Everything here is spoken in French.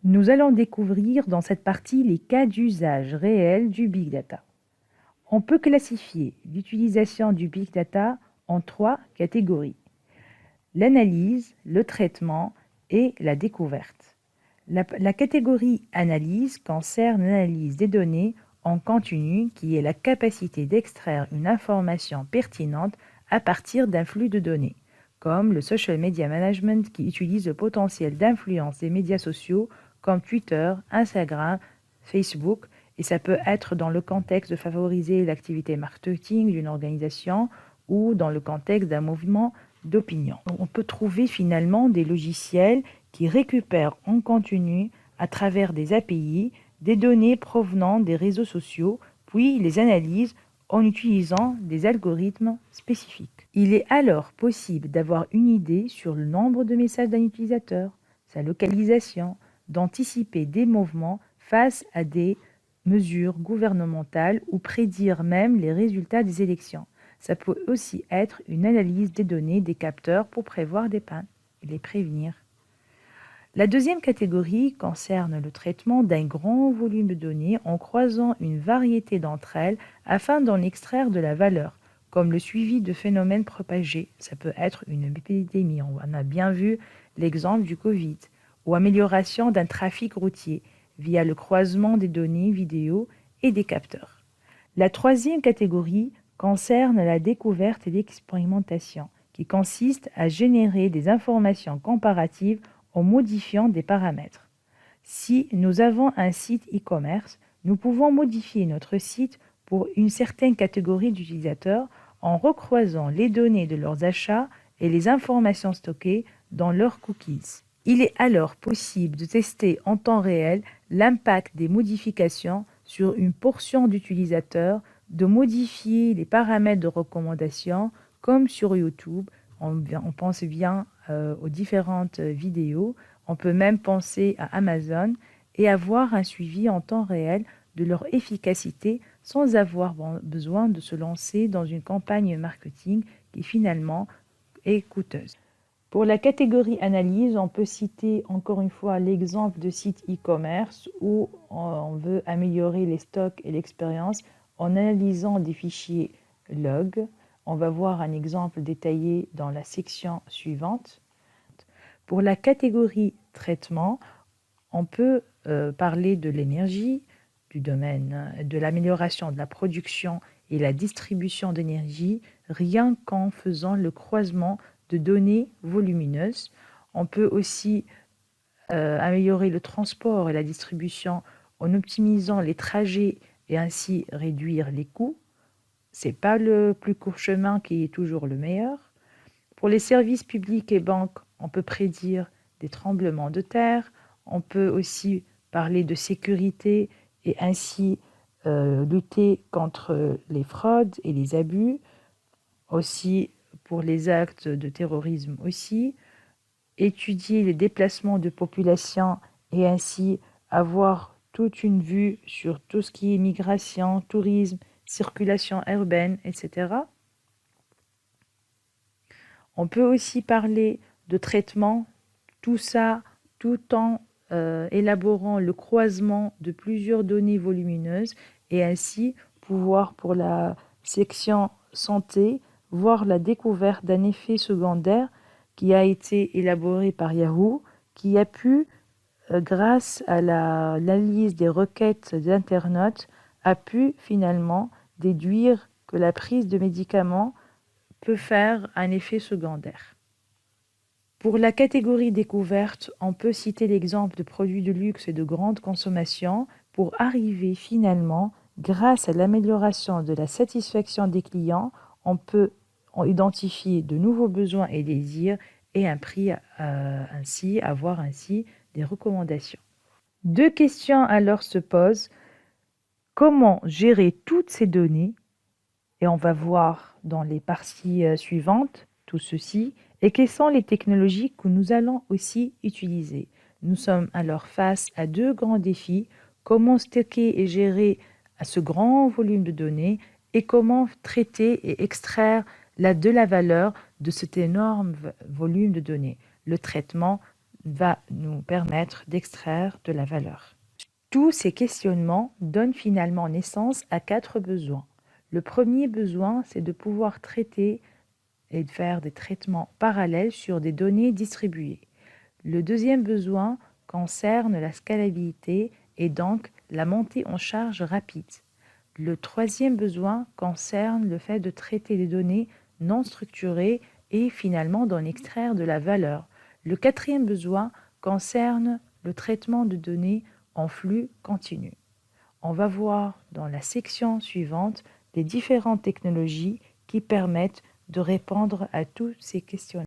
Nous allons découvrir dans cette partie les cas d'usage réel du Big Data. On peut classifier l'utilisation du Big Data en 3 catégories: l'analyse, le traitement et la découverte. La catégorie analyse concerne l'analyse des données en continu, qui est la capacité d'extraire une information pertinente à partir d'un flux de données, comme le social media management qui utilise le potentiel d'influence des médias sociaux comme Twitter, Instagram, Facebook, et ça peut être dans le contexte de favoriser l'activité marketing d'une organisation ou dans le contexte d'un mouvement d'opinion. On peut trouver finalement des logiciels qui récupèrent en continu, à travers des API, des données provenant des réseaux sociaux, puis les analysent en utilisant des algorithmes spécifiques. Il est alors possible d'avoir une idée sur le nombre de messages d'un utilisateur, sa localisation, d'anticiper des mouvements face à des mesures gouvernementales ou prédire même les résultats des élections. Ça peut aussi être une analyse des données des capteurs pour prévoir des pannes et les prévenir. La deuxième catégorie concerne le traitement d'un grand volume de données en croisant une variété d'entre elles afin d'en extraire de la valeur, comme le suivi de phénomènes propagés. Ça peut être une épidémie, on a bien vu l'exemple du Covid, ou amélioration d'un trafic routier via le croisement des données vidéo et des capteurs. La troisième catégorie concerne la découverte et l'expérimentation, qui consiste à générer des informations comparatives en modifiant des paramètres. Si nous avons un site e-commerce, nous pouvons modifier notre site pour une certaine catégorie d'utilisateurs en recroisant les données de leurs achats et les informations stockées dans leurs cookies. Il est alors possible de tester en temps réel l'impact des modifications sur une portion d'utilisateurs, de modifier les paramètres de recommandation comme sur YouTube. On pense bien aux différentes vidéos. On peut même penser à Amazon et avoir un suivi en temps réel de leur efficacité sans avoir besoin de se lancer dans une campagne marketing qui finalement est coûteuse. Pour la catégorie analyse, on peut citer encore une fois l'exemple de site e-commerce où on veut améliorer les stocks et l'expérience en analysant des fichiers log. On va voir un exemple détaillé dans la section suivante. Pour la catégorie traitement, on peut parler de l'énergie, du domaine de l'amélioration de la production et la distribution d'énergie, rien qu'en faisant le croisement de données volumineuses. On peut aussi améliorer le transport et la distribution en optimisant les trajets et ainsi réduire les coûts. Ce n'est pas le plus court chemin qui est toujours le meilleur. Pour les services publics et banques, on peut prédire des tremblements de terre. On peut aussi parler de sécurité et ainsi lutter contre les fraudes et les abus. Aussi pour les actes de terrorisme aussi. Étudier les déplacements de population et ainsi avoir toute une vue sur tout ce qui est migration, tourisme, circulation urbaine, etc. On peut aussi parler de traitement, tout ça tout en élaborant le croisement de plusieurs données volumineuses et ainsi pouvoir pour la section santé voir la découverte d'un effet secondaire qui a été élaboré par Yahoo, qui a pu, grâce à l'analyse des requêtes d'internautes, a pu finalement déduire que la prise de médicaments peut faire un effet secondaire. Pour la catégorie découverte, on peut citer l'exemple de produits de luxe et de grande consommation pour arriver finalement, grâce à l'amélioration de la satisfaction des clients, on peut identifier de nouveaux besoins et désirs et un prix avoir ainsi des recommandations. Deux questions alors se posent. Comment gérer toutes ces données? Et on va voir dans les parties suivantes tout ceci. Et quelles sont les technologies que nous allons aussi utiliser? Nous sommes alors face à deux grands défis. Comment stocker et gérer ce grand volume de données et comment traiter et extraire de la valeur de cet énorme volume de données. Le traitement va nous permettre d'extraire de la valeur. Tous ces questionnements donnent finalement naissance à 4 besoins. Le premier besoin, c'est de pouvoir traiter et de faire des traitements parallèles sur des données distribuées. Le deuxième besoin concerne la scalabilité et donc la montée en charge rapide. Le troisième besoin concerne le fait de traiter des données non structurées et finalement d'en extraire de la valeur. Le quatrième besoin concerne le traitement de données en flux continu. On va voir dans la section suivante les différentes technologies qui permettent de répondre à tous ces questions.